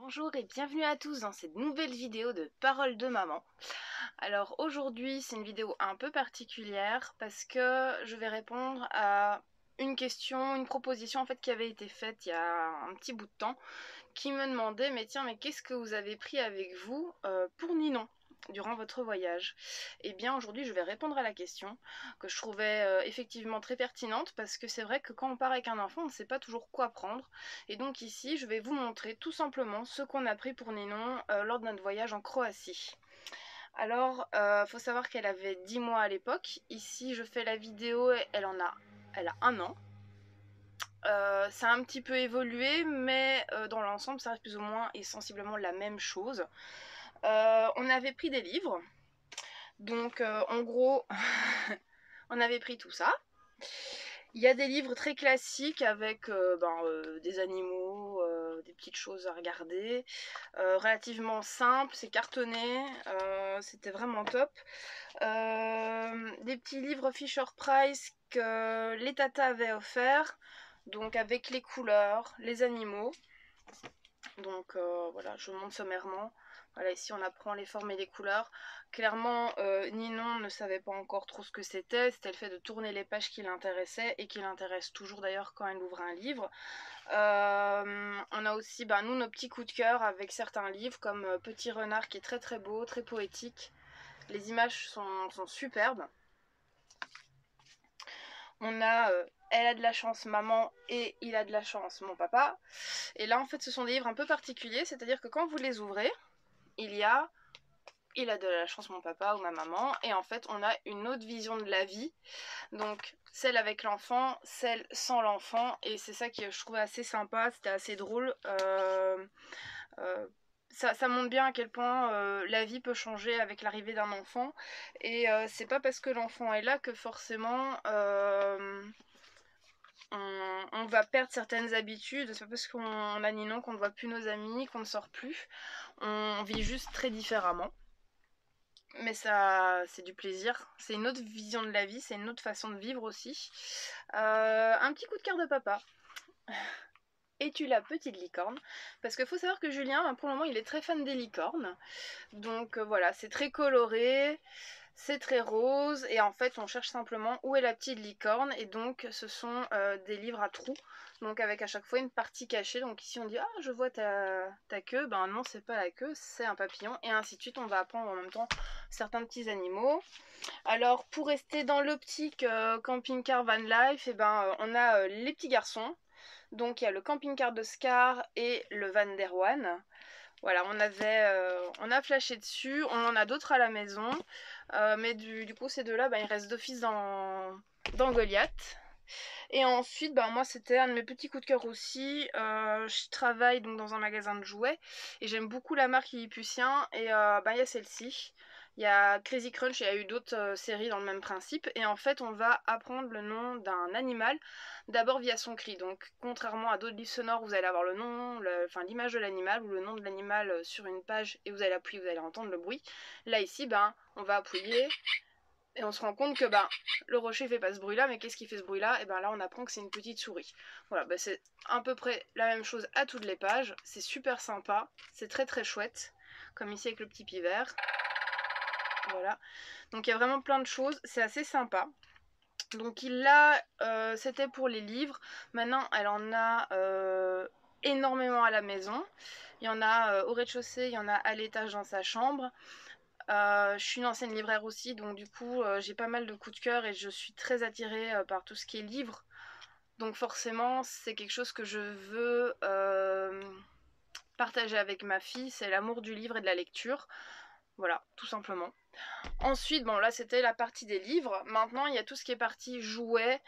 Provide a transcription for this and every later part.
Bonjour et bienvenue à tous dans cette nouvelle vidéo de Paroles de maman. Alors aujourd'hui c'est une vidéo un peu particulière parce que je vais répondre à une question, une proposition en fait qui avait été faite il y a un petit bout de temps, qui me demandait mais qu'est-ce que vous avez pris avec vous pour Ninon durant votre voyage? Et bien aujourd'hui je vais répondre à la question que je trouvais effectivement très pertinente, parce que c'est vrai que quand on part avec un enfant on ne sait pas toujours quoi prendre, et donc ici je vais vous montrer tout simplement ce qu'on a pris pour Ninon lors de notre voyage en Croatie. Alors faut savoir qu'elle avait 10 mois à l'époque. Ici je fais la vidéo, elle a 1 an. Ça a un petit peu évolué, mais dans l'ensemble ça reste plus ou moins et sensiblement la même chose. On avait pris des livres, donc en gros on avait pris tout ça. Il y a des livres très classiques avec des animaux, des petites choses à regarder, relativement simples, c'est cartonné, c'était vraiment top. Des petits livres Fisher-Price que les tatas avaient offerts, donc avec les couleurs, les animaux. Donc voilà, je montre sommairement. Voilà, ici on apprend les formes et les couleurs. Clairement, Ninon ne savait pas encore trop ce que c'était. C'était le fait de tourner les pages qui l'intéressaient, et qui l'intéresse toujours d'ailleurs quand elle ouvre un livre. On a aussi nous nos petits coups de cœur avec certains livres, comme Petit Renard, qui est très très beau, très poétique. Les images sont superbes. On a Elle a de la chance maman et il a de la chance mon papa. Et là en fait ce sont des livres un peu particuliers, c'est-à-dire que quand vous les ouvrez, il a de la chance mon papa ou ma maman, et en fait on a une autre vision de la vie, donc celle avec l'enfant, celle sans l'enfant, et c'est ça que je trouvais assez sympa, c'était assez drôle. Ça montre bien à quel point la vie peut changer avec l'arrivée d'un enfant, et c'est pas parce que l'enfant est là que forcément on va perdre certaines habitudes. C'est pas parce qu'on a Ninon qu'on ne voit plus nos amis, qu'on ne sort plus. On vit juste très différemment. Mais ça, c'est du plaisir. C'est une autre vision de la vie, c'est une autre façon de vivre aussi. Un petit coup de cœur de papa. Es-tu la petite licorne? Parce qu'il faut savoir que Julien, pour le moment, il est très fan des licornes. Donc voilà, c'est très coloré, c'est très rose, et en fait on cherche simplement où est la petite licorne, et donc ce sont des livres à trous, donc avec à chaque fois une partie cachée. Donc ici on dit ah je vois ta queue, ben non c'est pas la queue, c'est un papillon, et ainsi de suite. On va apprendre en même temps certains petits animaux. Alors pour rester dans l'optique camping-car van life, on a les petits garçons. Donc il y a le camping-car de Scar et le Van der Waan. Voilà, on a flashé dessus. On en a d'autres à la maison, mais du coup ces deux-là, ils restent d'office dans Goliath. Et ensuite, moi c'était un de mes petits coups de cœur aussi. Je travaille donc dans un magasin de jouets, et j'aime beaucoup la marque Lilliputien, et il y a celle-ci. Il y a Crazy Crunch, et il y a eu d'autres séries dans le même principe. Et en fait, on va apprendre le nom d'un animal d'abord via son cri. Donc, contrairement à d'autres livres sonores où vous allez avoir le nom, l'image de l'animal, ou le nom de l'animal sur une page, et vous allez appuyer, vous allez entendre le bruit. Là, ici, on va appuyer, et on se rend compte que le rocher fait pas ce bruit là, mais qu'est-ce qui fait ce bruit là? Et là on apprend que c'est une petite souris. Voilà, c'est à peu près la même chose à toutes les pages. C'est super sympa, c'est très très chouette, comme ici avec le petit pivert. Voilà, donc il y a vraiment plein de choses, c'est assez sympa. Donc là c'était pour les livres. Maintenant elle en a énormément à la maison. Il y en a au rez-de-chaussée, il y en a à l'étage dans sa chambre. Je suis une ancienne libraire aussi, donc du coup j'ai pas mal de coups de cœur, et je suis très attirée par tout ce qui est livre. Donc forcément c'est quelque chose que je veux partager avec ma fille, c'est l'amour du livre et de la lecture. Voilà, tout simplement. Ensuite, là c'était la partie des livres. Maintenant il y a tout ce qui est partie jouets,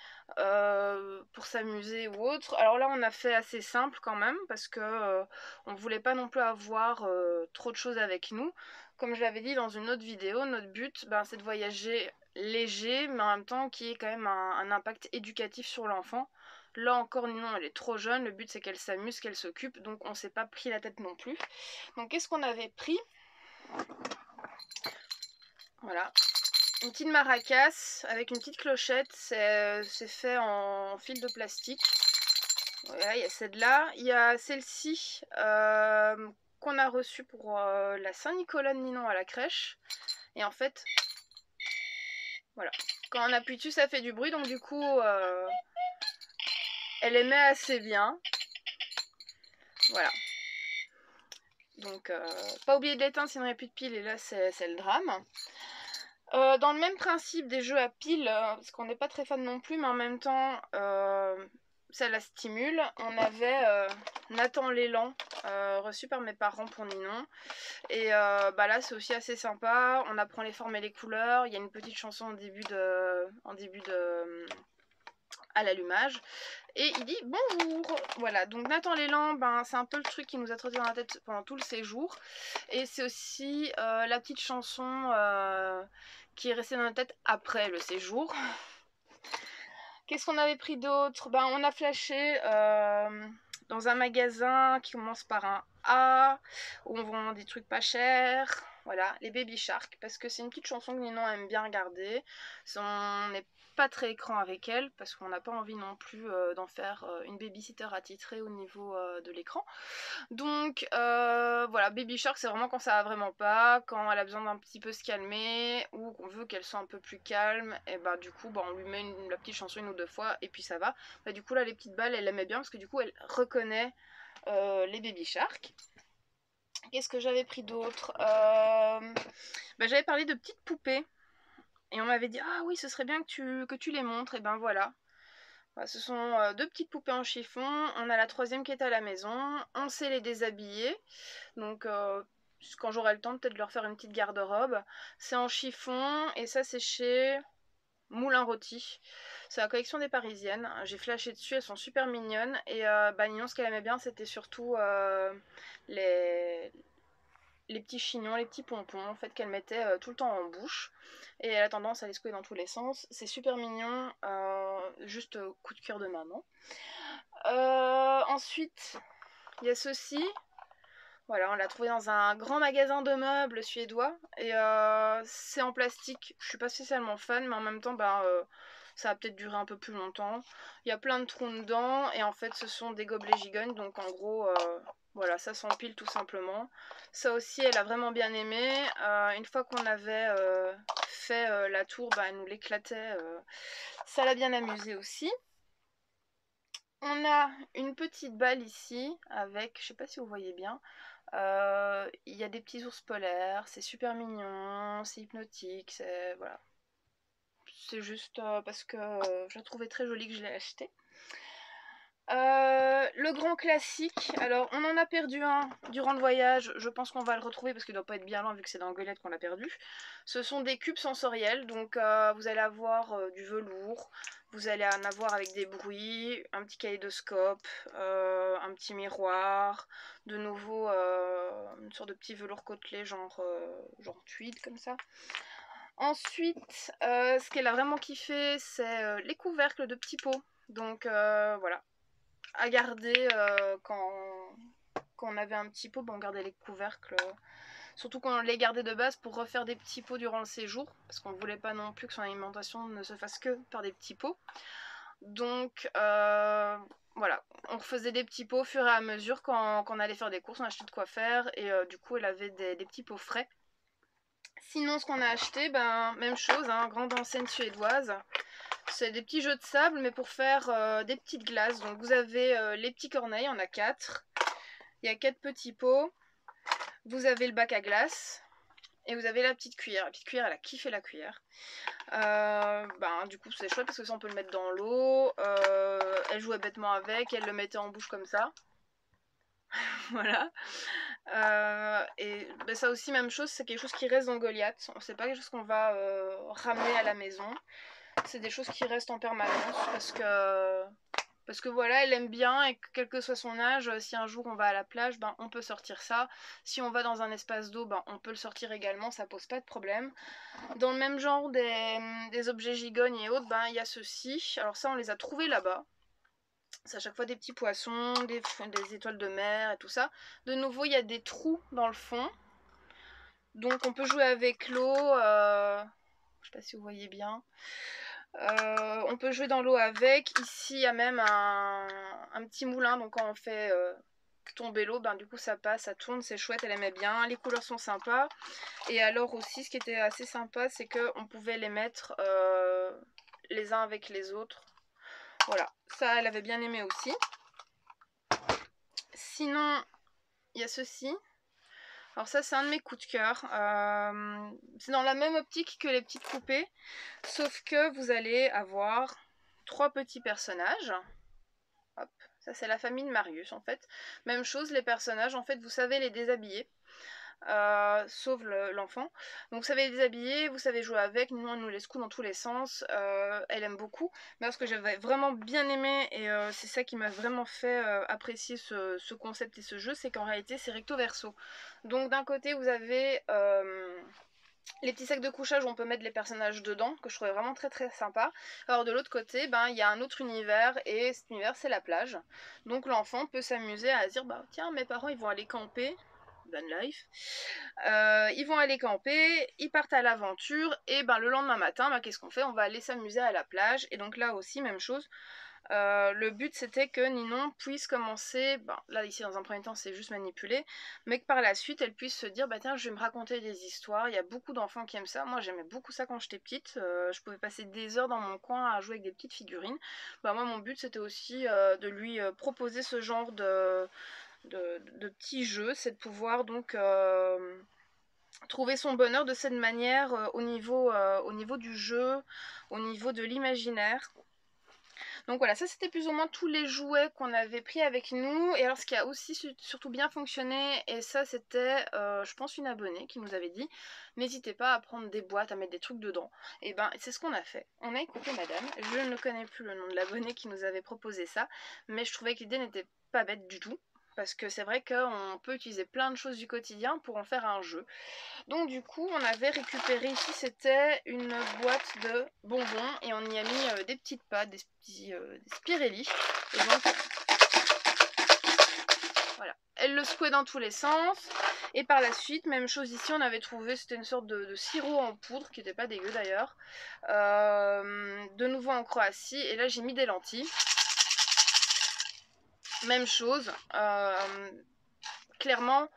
pour s'amuser ou autre. Alors là on a fait assez simple quand même, parce que on voulait pas non plus avoir trop de choses avec nous. Comme je l'avais dit dans une autre vidéo, notre but c'est de voyager léger, mais en même temps qui ait quand même un impact éducatif sur l'enfant. Là encore Ninon elle est trop jeune, le but c'est qu'elle s'amuse, qu'elle s'occupe, donc on s'est pas pris la tête non plus. Donc qu'est-ce qu'on avait pris? Voilà, une petite maracas avec une petite clochette, c'est fait en fil de plastique. Voilà, il y a celle-là. Il y a celle-ci qu'on a reçu pour la Saint-Nicolas de Ninon à la crèche. Et en fait, voilà, quand on appuie dessus, ça fait du bruit, donc du coup, elle émet assez bien. Voilà. Donc, pas oublier de l'éteindre, sinon il n'y a plus de pile, et là, c'est le drame. Dans le même principe des jeux à piles, parce qu'on n'est pas très fan non plus, mais en même temps, ça la stimule. On avait Nathan Léland, reçu par mes parents pour Ninon. Et bah là, c'est aussi assez sympa. On apprend les formes et les couleurs. Il y a une petite chanson à l'allumage. Et il dit bonjour. Voilà, donc Nathan Léland, ben, c'est un peu le truc qui nous a trotté dans la tête pendant tout le séjour. Et c'est aussi la petite chanson qui est restée dans la tête après le séjour. Qu'est-ce qu'on avait pris d'autre? Ben, on a flashé dans un magasin qui commence par un A, où on vend des trucs pas chers. Voilà, les Baby Shark, parce que c'est une petite chanson que Ninon aime bien regarder. On n'est pas très écran avec elle, parce qu'on n'a pas envie non plus d'en faire une babysitter attitrée au niveau de l'écran. Donc voilà, Baby Shark, c'est vraiment quand ça va vraiment pas, quand elle a besoin d'un petit peu se calmer, ou qu'on veut qu'elle soit un peu plus calme, et bah du coup bah, on lui met la petite chanson une ou deux fois, et puis ça va. Bah, du coup là les petites balles, elle aimait bien, parce que du coup elle reconnaît les Baby Shark. Qu'est-ce que j'avais pris d'autre? Bah, j'avais parlé de petites poupées, et on m'avait dit ah oui ce serait bien que tu les montres, et ben voilà. Voilà, ce sont deux petites poupées en chiffon, on a la troisième qui est à la maison, on sait les déshabiller, donc quand j'aurai le temps peut-être de leur faire une petite garde-robe. C'est en chiffon et ça c'est chez Moulin Rôti. C'est la collection des Parisiennes, j'ai flashé dessus, elles sont super mignonnes et bah, Ninon ce qu'elle aimait bien c'était surtout les petits chignons, les petits pompons en fait qu'elle mettait tout le temps en bouche et elle a tendance à les secouer dans tous les sens. C'est super mignon, juste coup de cœur de maman. Ensuite, il y a ceci. Voilà, on l'a trouvé dans un grand magasin de meubles suédois et c'est en plastique. Je suis pas spécialement fan, mais en même temps, bah, ça va peut-être durer un peu plus longtemps. Il y a plein de trous dedans et en fait, ce sont des gobelets gigognes, donc en gros, voilà, ça s'empile tout simplement. Ça aussi, elle a vraiment bien aimé. Une fois qu'on avait fait la tour, bah, elle nous l'éclatait. Ça l'a bien amusé aussi. On a une petite balle ici avec, je sais pas si vous voyez bien, il y a des petits ours polaires, c'est super mignon, c'est hypnotique, c'est voilà. C'est juste parce que je la trouvais très jolie que je l'ai acheté. Le grand classique, alors on en a perdu un durant le voyage, je pense qu'on va le retrouver parce qu'il doit pas être bien loin vu que c'est dans Goélette qu'on l'a perdu. Ce sont des cubes sensoriels, donc vous allez avoir du velours, vous allez en avoir avec des bruits, un petit kaléidoscope, un petit miroir, de nouveau une sorte de petit velours côtelé genre tweed comme ça. Ensuite, ce qu'elle a vraiment kiffé, c'est les couvercles de petits pots, donc voilà. À garder quand on avait un petit pot, on gardait les couvercles. Surtout quand on les gardait de base pour refaire des petits pots durant le séjour, parce qu'on ne voulait pas non plus que son alimentation ne se fasse que par des petits pots. Donc voilà, on refaisait des petits pots au fur et à mesure quand on allait faire des courses, on achetait de quoi faire et du coup elle avait des petits pots frais. Sinon ce qu'on a acheté, ben même chose, hein, grande enseigne suédoise. C'est des petits jeux de sable, mais pour faire des petites glaces. Donc vous avez les petits corneilles, on a 4. Il y a 4 petits pots. Vous avez le bac à glace. Et vous avez la petite cuillère. La petite cuillère, elle a kiffé la cuillère. Du coup, c'est chouette parce que ça, on peut le mettre dans l'eau. Elle jouait bêtement avec. Elle le mettait en bouche comme ça. Voilà. Et ben, ça aussi, même chose, c'est quelque chose qui reste dans Goliath. C'est pas quelque chose qu'on va ramener à la maison. C'est des choses qui restent en permanence parce que voilà, elle aime bien et que quel que soit son âge, si un jour on va à la plage, ben on peut sortir ça. Si on va dans un espace d'eau, ben on peut le sortir également, ça pose pas de problème. Dans le même genre des objets gigognes et autres, ben il y a ceux-ci. Alors ça, on les a trouvés là-bas. C'est à chaque fois des petits poissons, des étoiles de mer et tout ça. De nouveau, il y a des trous dans le fond. Donc on peut jouer avec l'eau. Je sais pas si vous voyez bien. On peut jouer dans l'eau avec. Ici, il y a même un petit moulin. Donc quand on fait tomber l'eau, ben du coup ça passe, ça tourne, c'est chouette, elle aimait bien, les couleurs sont sympas. Et alors aussi ce qui était assez sympa, c'est qu'on pouvait les mettre les uns avec les autres. Voilà, ça elle avait bien aimé aussi. Sinon, il y a ceci. Alors ça c'est un de mes coups de cœur. C'est dans la même optique que les petites poupées, sauf que vous allez avoir 3 petits personnages. Hop, ça c'est la famille de Marius en fait. Même chose, les personnages en fait vous savez les déshabiller. Sauf l'enfant. Donc vous savez les déshabiller, vous savez jouer avec, nous on nous laisse coups dans tous les sens, elle aime beaucoup. Mais ce que j'avais vraiment bien aimé, et c'est ça qui m'a vraiment fait apprécier ce concept et ce jeu, c'est qu'en réalité c'est recto verso. Donc d'un côté vous avez les petits sacs de couchage où on peut mettre les personnages dedans, que je trouvais vraiment très très sympa. Alors de l'autre côté, ben il y a un autre univers, et cet univers c'est la plage. Donc l'enfant peut s'amuser à se dire, bah tiens mes parents ils vont aller camper, van life. Ils vont aller camper, ils partent à l'aventure, et ben le lendemain matin, ben, qu'est-ce qu'on fait? On va aller s'amuser à la plage, et donc là aussi même chose. Le but c'était que Ninon puisse commencer, ben, là ici dans un premier temps c'est juste manipuler, mais que par la suite elle puisse se dire bah tiens je vais me raconter des histoires, il y a beaucoup d'enfants qui aiment ça, moi j'aimais beaucoup ça quand j'étais petite, je pouvais passer des heures dans mon coin à jouer avec des petites figurines, bah moi mon but c'était aussi de lui proposer ce genre de petits jeux, c'est de pouvoir donc trouver son bonheur de cette manière au niveau du jeu, au niveau de l'imaginaire. Donc voilà, ça c'était plus ou moins tous les jouets qu'on avait pris avec nous. Et alors ce qui a aussi surtout bien fonctionné, et ça c'était je pense une abonnée qui nous avait dit n'hésitez pas à prendre des boîtes, à mettre des trucs dedans. Et ben c'est ce qu'on a fait. On a écouté madame, je ne connais plus le nom de l'abonnée qui nous avait proposé ça, mais je trouvais que l'idée n'était pas bête du tout. Parce que c'est vrai qu'on peut utiliser plein de choses du quotidien pour en faire un jeu. Donc du coup, on avait récupéré ici, c'était une boîte de bonbons et on y a mis des petites pâtes, des Spirelli. Et donc, voilà. Elle le secouait dans tous les sens. Et par la suite, même chose ici, on avait trouvé, c'était une sorte de sirop en poudre, qui n'était pas dégueu d'ailleurs. De nouveau en Croatie. Et là, j'ai mis des lentilles. Même chose. Clairement,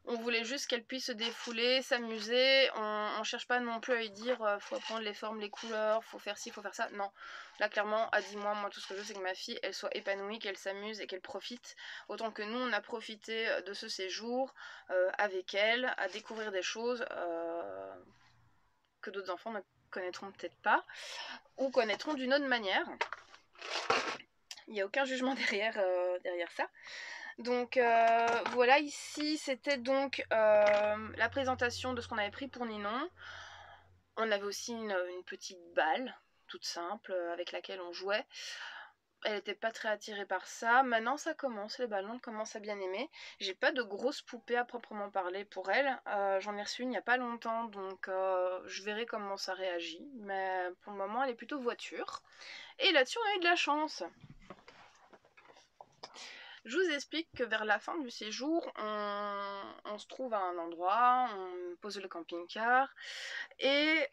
on voulait juste qu'elle puisse se défouler, s'amuser. On cherche pas non plus à lui dire faut apprendre les formes, les couleurs, faut faire ci, faut faire ça. Non, là clairement, à 10 mois, moi tout ce que je veux c'est que ma fille elle soit épanouie, qu'elle s'amuse et qu'elle profite. Autant que nous on a profité de ce séjour avec elle, à découvrir des choses que d'autres enfants ne connaîtront peut-être pas ou connaîtront d'une autre manière. Il n'y a aucun jugement derrière ça. Donc voilà, ici c'était donc la présentation de ce qu'on avait pris pour Ninon. On avait aussi une petite balle toute simple avec laquelle on jouait. Elle n'était pas très attirée par ça. Maintenant ça commence, les ballons commencent à bien aimer. J'ai pas de grosses poupées à proprement parler pour elle. J'en ai reçu une il n'y a pas longtemps, donc je verrai comment ça réagit. Mais pour le moment elle est plutôt voiture. Et là-dessus on a eu de la chance. Je vous explique que vers la fin du séjour, on se trouve à un endroit, on pose le camping-car et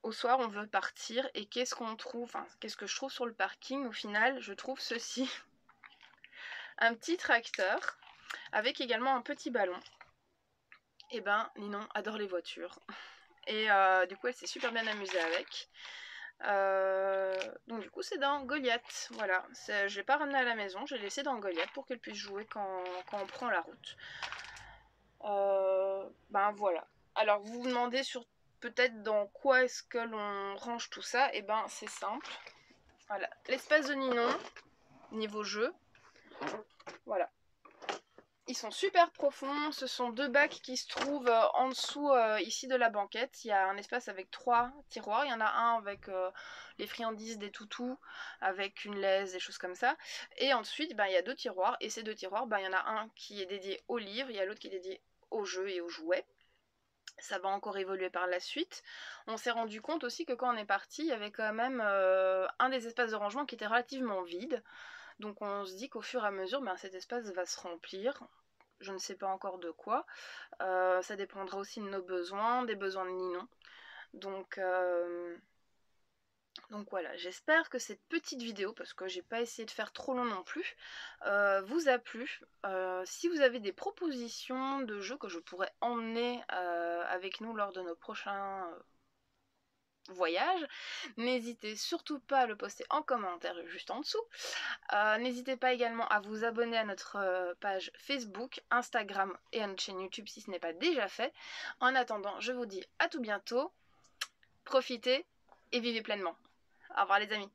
au soir on veut partir et qu'est-ce qu'on trouve, enfin qu'est-ce que je trouve sur le parking au final? Je trouve ceci, un petit tracteur avec également un petit ballon. Et ben Ninon adore les voitures et du coup elle s'est super bien amusée avec. Donc du coup c'est dans Goliath, voilà, je l'ai pas ramené à la maison, j'ai laissé dans Goliath pour qu'elle puisse jouer quand on prend la route. Ben voilà, alors vous vous demandez sur peut-être dans quoi est-ce que l'on range tout ça, et ben c'est simple, voilà, l'espace de Ninon, niveau jeu, voilà. Ils sont super profonds, ce sont 2 bacs qui se trouvent en dessous ici de la banquette. Il y a un espace avec 3 tiroirs, il y en a un avec les friandises, des toutous, avec une laisse, des choses comme ça. Et ensuite ben, il y a 2 tiroirs, et ces 2 tiroirs, ben, il y en a un qui est dédié aux livres, il y a l'autre qui est dédié aux jeux et aux jouets. Ça va encore évoluer par la suite. On s'est rendu compte aussi que quand on est parti, il y avait quand même un des espaces de rangement qui était relativement vide. Donc on se dit qu'au fur et à mesure, ben, cet espace va se remplir. Je ne sais pas encore de quoi. Ça dépendra aussi de nos besoins, des besoins de Ninon. Donc Donc voilà, j'espère que cette petite vidéo, parce que j'ai pas essayé de faire trop long non plus, vous a plu. Si vous avez des propositions de jeux que je pourrais emmener avec nous lors de nos prochains voyages, n'hésitez surtout pas à le poster en commentaire juste en dessous. N'hésitez pas également à vous abonner à notre page Facebook, Instagram et à notre chaîne YouTube si ce n'est pas déjà fait. En attendant, je vous dis à tout bientôt, profitez et vivez pleinement. Au revoir les amis.